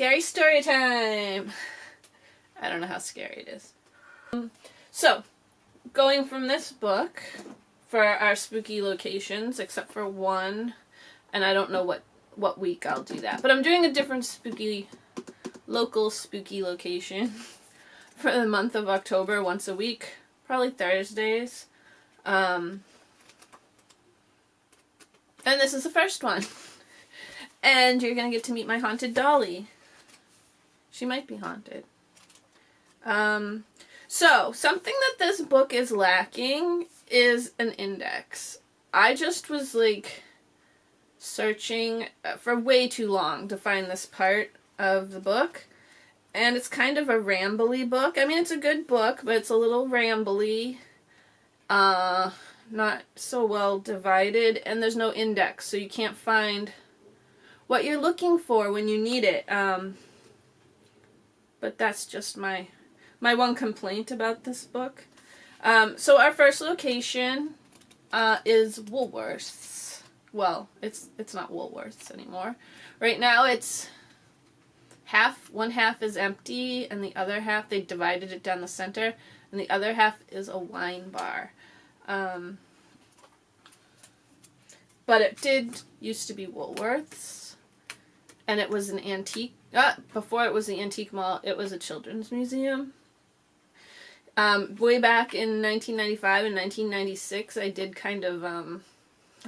Scary story time! I don't know how scary it is. So, going from this book for our spooky locations, except for one, and I don't know what week I'll do that. But I'm doing a different local spooky location for the month of October once a week, probably Thursdays. And this is the first one. And you're going to get to meet my haunted dolly. She might be haunted. So, something that this book is lacking is an index. I just was, searching for way too long to find this part of the book. And it's kind of a rambly book. I mean, it's a good book, but it's a little rambly. Not so well divided. And there's no index, so you can't find what you're looking for when you need it. But that's just my one complaint about this book. So our first location is Woolworth's. Well, it's not Woolworth's anymore. Right now it's one half is empty, and the other half, they divided it down the center, and the other half is a wine bar. But it did used to be Woolworth's, and it was an antique. Before it was the antique mall, it was a children's museum. Way back in 1995 and 1996, I did kind of, I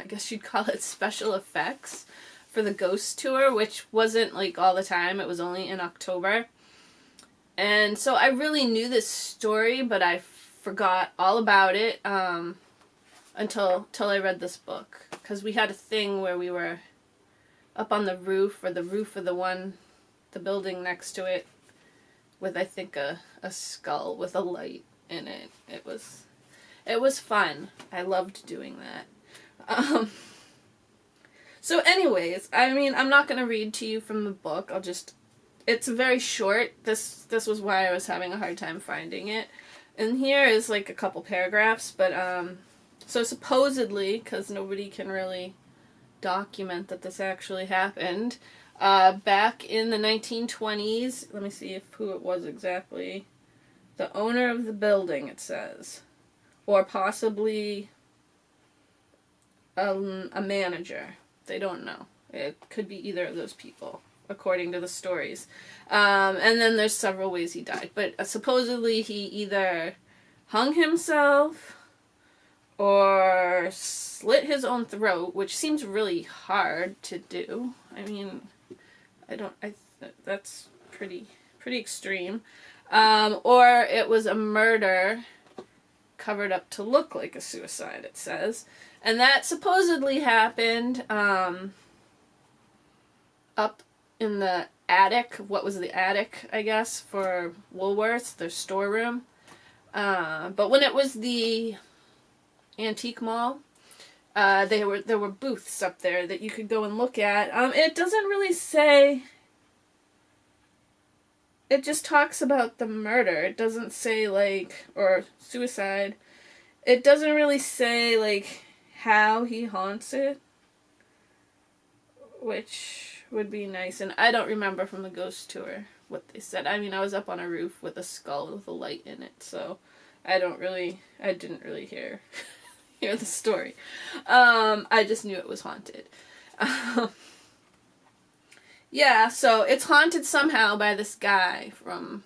guess you'd call it special effects for the ghost tour, which wasn't all the time. It was only in October. And so I really knew this story, but I forgot all about it until I read this book. Because we had a thing where we were up on the roof, or the roof of the building next to it, with I think a skull with a light in it. It was fun. I loved doing that. So anyways, I mean, I'm not going to read to you from the book. It's very short. This was why I was having a hard time finding it. And here is a couple paragraphs, but so supposedly, because nobody can really document that this actually happened, back in the 1920s, let me see who it was exactly. The owner of the building, it says. Or possibly a manager. They don't know. It could be either of those people, according to the stories. And then there's several ways he died. But supposedly he either hung himself or slit his own throat, which seems really hard to do. I mean, that's pretty extreme. Or it was a murder covered up to look like a suicide, it says. And that supposedly happened up in the attic. What was the attic, I guess, for Woolworth, their storeroom. But when it was the antique mall, there were booths up there that you could go and look at. It doesn't really say. It just talks about the murder. It doesn't say or suicide. It doesn't really say how he haunts it, which would be nice. And I don't remember from the ghost tour what they said. I mean, I was up on a roof with a skull with a light in it, so I didn't really hear the story. I just knew it was haunted. Yeah, so it's haunted somehow by this guy from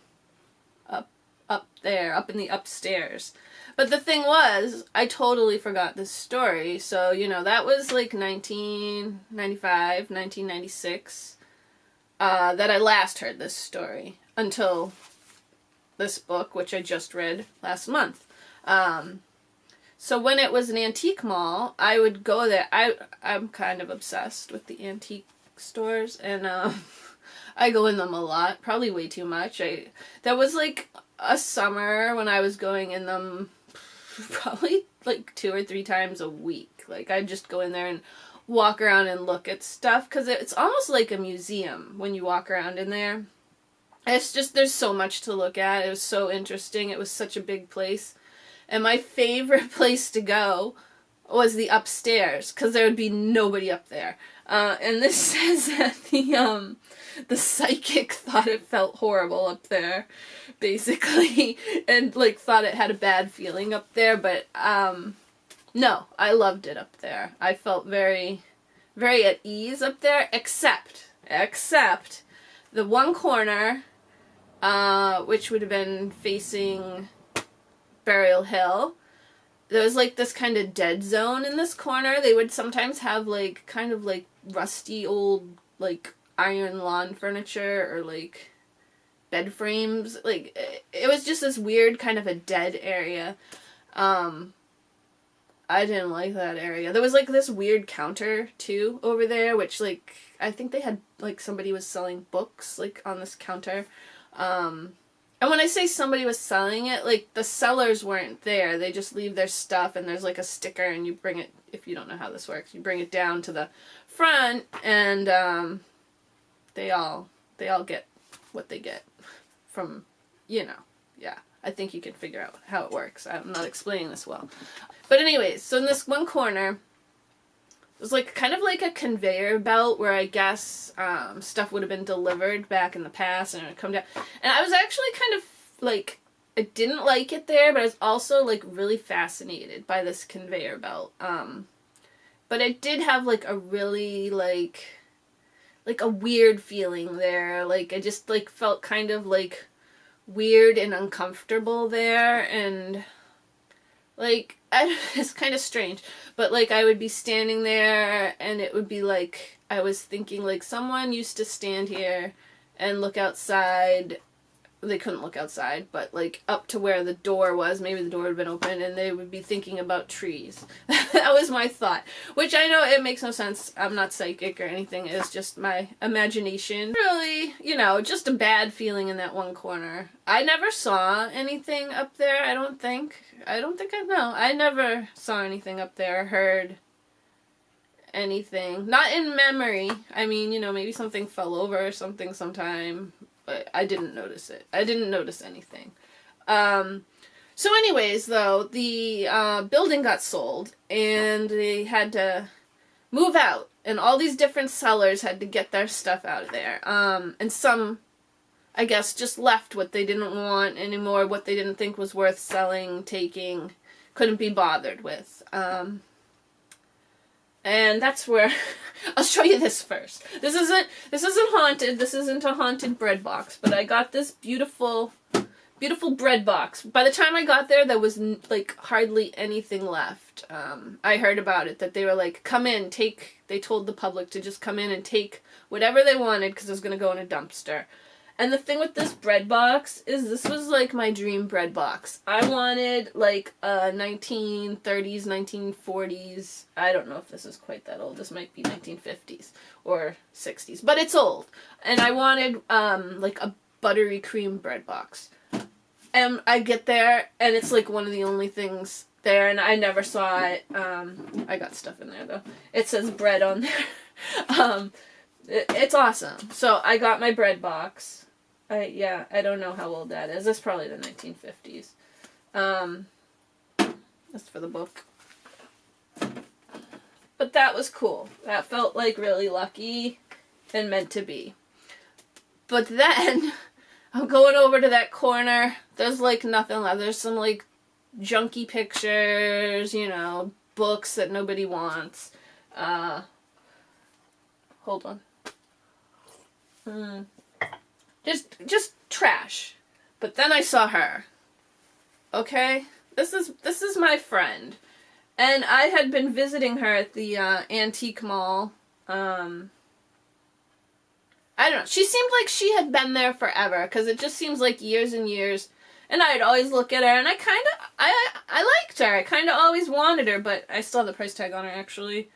up there, up in the upstairs. But the thing was, I totally forgot this story. So, that was 1995, 1996, that I last heard this story until this book, which I just read last month. So when it was an antique mall, I would go there. I'm kind of obsessed with the antique stores, and I go in them a lot, probably way too much. There was a summer when I was going in them probably 2 or 3 times a week. I'd just go in there and walk around and look at stuff, because it's almost like a museum when you walk around in there. It's just, there's so much to look at. It was so interesting. It was such a big place. And my favorite place to go was the upstairs, because there would be nobody up there. And this says that the psychic thought it felt horrible up there, basically, and like thought it had a bad feeling up there, but no, I loved it up there. I felt very, very at ease up there, except the one corner, which would have been facing Burial Hill. There was like this kind of dead zone in this corner. They would sometimes have like kind of like rusty old like iron lawn furniture or like bed frames. Like it was just this weird kind of a dead area. I didn't like that area. There was like this weird counter too over there, which like I think they had like somebody was selling books like on this counter. And when I say somebody was selling it, like, the sellers weren't there. They just leave their stuff, and there's, like, a sticker, and you bring it, if you don't know how this works, you bring it down to the front, and, they all get what they get from, you know, yeah. I think you can figure out how it works. I'm not explaining this well. But anyways, so in this one corner, it was like kind of like a conveyor belt where I guess stuff would have been delivered back in the past and it would come down. And I was actually kind of like, I didn't like it there, but I was also like really fascinated by this conveyor belt. But it did have like a really like a weird feeling there. Like I just like felt kind of like weird and uncomfortable there, and like, it's kind of strange, but, like, I would be standing there, and it would be, like, I was thinking, like, someone used to stand here and look outside. They couldn't look outside, but, like, up to where the door was. Maybe the door would have been open, and they would be thinking about trees. That was my thought, which I know it makes no sense. I'm not psychic or anything. It's just my imagination. Really, you know, just a bad feeling in that one corner. I never saw anything up there, I don't think. I never saw anything up there, heard anything. Not in memory. I mean, you know, maybe something fell over or something sometime, but I didn't notice it. I didn't notice anything. So anyways, though, the building got sold, and they had to move out, and all these different sellers had to get their stuff out of there. And some, I guess, just left what they didn't want anymore, what they didn't think was worth selling, taking, couldn't be bothered with. And that's where I'll show you this first. This isn't haunted. This isn't a haunted bread box, but I got this beautiful bread box. By the time I got there was like hardly anything left. I heard about it, that they were like, come in, they told the public to just come in and take whatever they wanted because it was going to go in a dumpster. And the thing with this bread box is this was like my dream bread box. I wanted like a 1930s, 1940s, I don't know if this is quite that old, this might be 1950s or 60s, but it's old. And I wanted like a buttery cream bread box. And I get there, and it's like one of the only things there, and I never saw it. I got stuff in there though. It says bread on there. It's awesome. So I got my bread box. I don't know how old that is. That's probably the 1950s. That's for the book. But that was cool. That felt like really lucky and meant to be. But then I'm going over to that corner. There's like nothing left. There's some like junky pictures, you know, books that nobody wants. Hold on. Just trash. But then I saw her. Okay? This is my friend. And I had been visiting her at the antique mall. I don't know. She seemed like she had been there forever, because it just seems like years and years. And I'd always look at her, and I liked her. I kind of always wanted her, but I still have the price tag on her, actually.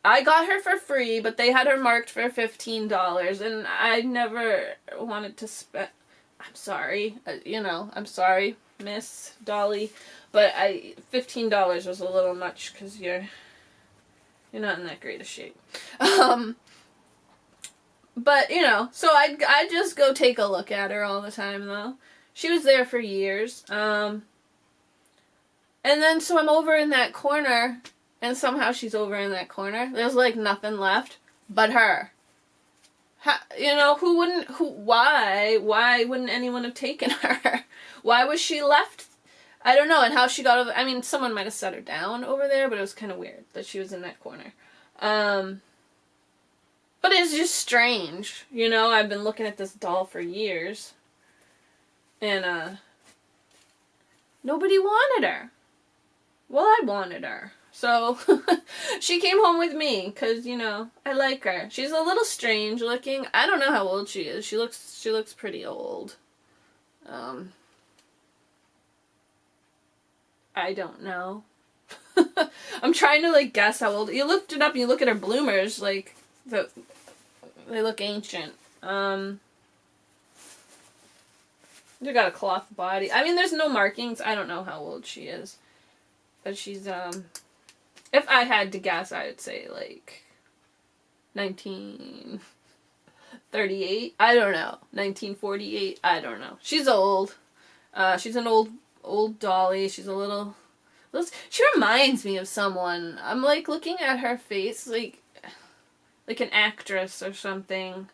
I got her for free, but they had her marked for $15, and I never wanted to spend... I'm sorry. I'm sorry, Miss Dolly, but $15 was a little much, because you're not in that great a shape. But, so I'd just go take a look at her all the time, though. She was there for years. And then, so I'm over in that corner, and somehow she's over in that corner. There's, like, nothing left. but her. You know, why wouldn't anyone have taken her? Why was she left? I don't know, and how she got over, I mean, someone might have set her down over there, but it was kind of weird that she was in that corner. But it's just strange, you know, I've been looking at this doll for years, and, nobody wanted her. Well, I wanted her. So, she came home with me, because, you know, I like her. She's a little strange looking. I don't know how old she is. She looks pretty old. I don't know. I'm trying to, like, guess how old. You looked it up and you look at her bloomers, like, they look ancient. They got a cloth body. I mean, there's no markings. I don't know how old she is. But she's, if I had to guess, I would say, like, 1938. I don't know. 1948. I don't know. She's old. She's an old dolly. She's a little, she reminds me of someone. I'm, like, looking at her face, like an actress or something.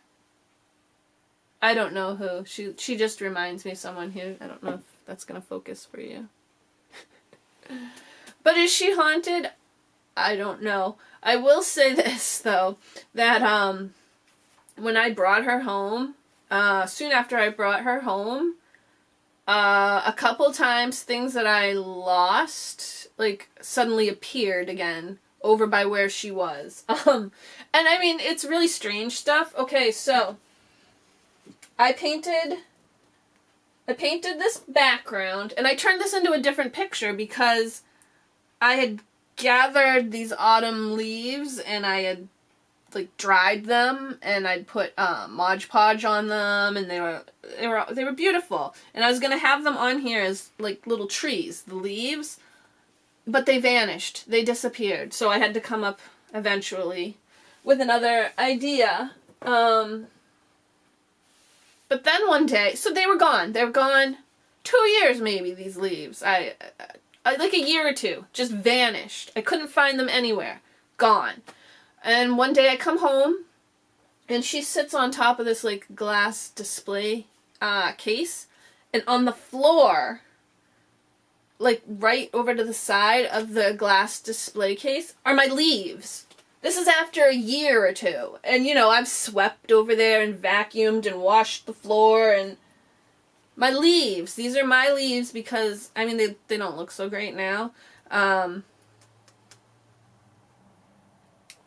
I don't know who. She just reminds me of someone who, I don't know if that's gonna focus for you. But is she haunted? I don't know. I will say this, though, that, when I brought her home, soon after I brought her home, a couple times things that I lost, like, suddenly appeared again over by where she was. And I mean, it's really strange stuff. Okay, so I painted this background, and I turned this into a different picture because I had gathered these autumn leaves and I had, like, dried them, and I'd put Mod Podge on them, and they were beautiful. And I was gonna have them on here as, like, little trees, the leaves, but they vanished. They disappeared. So I had to come up eventually with another idea. But then one day, so they were gone. They were gone 2 years maybe, these leaves. I like a year or two, just vanished. I couldn't find them anywhere. Gone. And one day I come home, and she sits on top of this, like, glass display case, and on the floor, like, right over to the side of the glass display case, are my leaves. This is after a year or two. And, you know, I've swept over there and vacuumed and washed the floor, and my leaves. These are my leaves because, I mean, they don't look so great now.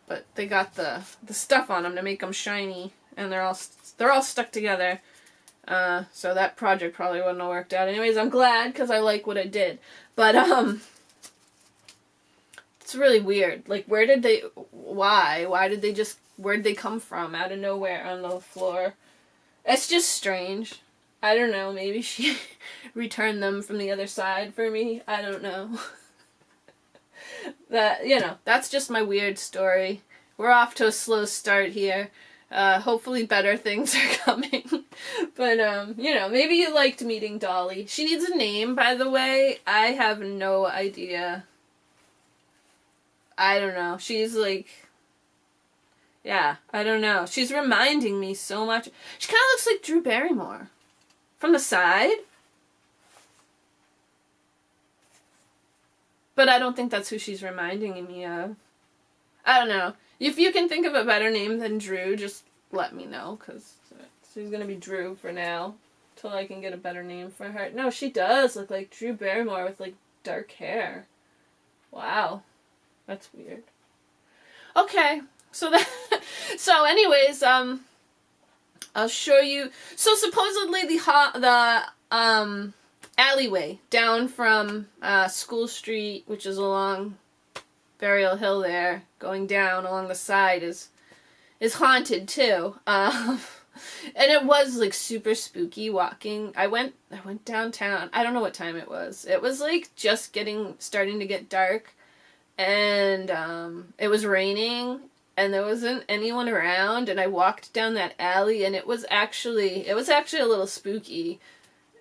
But they got the stuff on them to make them shiny, and they're all stuck together. So that project probably wouldn't have worked out. Anyways, I'm glad because I like what I did. But it's really weird. Like, where'd they come from out of nowhere on the floor? It's just strange. I don't know, maybe she returned them from the other side for me. I don't know. That, you know, that's just my weird story. We're off to a slow start here. Hopefully better things are coming. But, you know, maybe you liked meeting Dolly. She needs a name, by the way. I have no idea. I don't know. She's like, yeah, I don't know. She's reminding me so much. She kind of looks like Drew Barrymore. From the side. But I don't think that's who she's reminding me of. I don't know. If you can think of a better name than Drew, just let me know, because she's going to be Drew for now, till I can get a better name for her. No, she does look like Drew Barrymore with, like, dark hair. Wow. That's weird. Okay. So anyways, I'll show you. So supposedly the alleyway down from School Street, which is along Burial Hill there, going down along the side, is haunted too. And it was, like, super spooky walking. I went downtown. I don't know what time it was. It was, like, just starting to get dark, and it was raining, and there wasn't anyone around, and I walked down that alley, and it was actually a little spooky.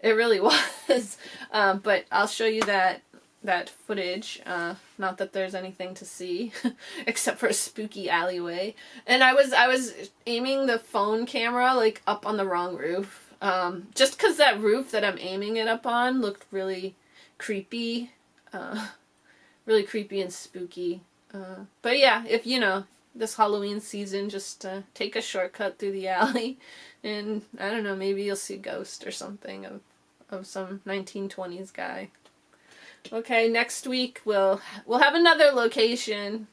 It really was. But I'll show you that that footage. Not that there's anything to see except for a spooky alleyway. And I was aiming the phone camera like up on the wrong roof. Just because that roof that I'm aiming it up on looked really creepy. Really creepy and spooky. But yeah, if this Halloween season, just take a shortcut through the alley, and I don't know, maybe you'll see a ghost or something of some 1920s guy. Okay, next week we'll have another location.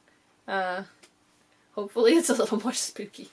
Hopefully it's a little more spooky.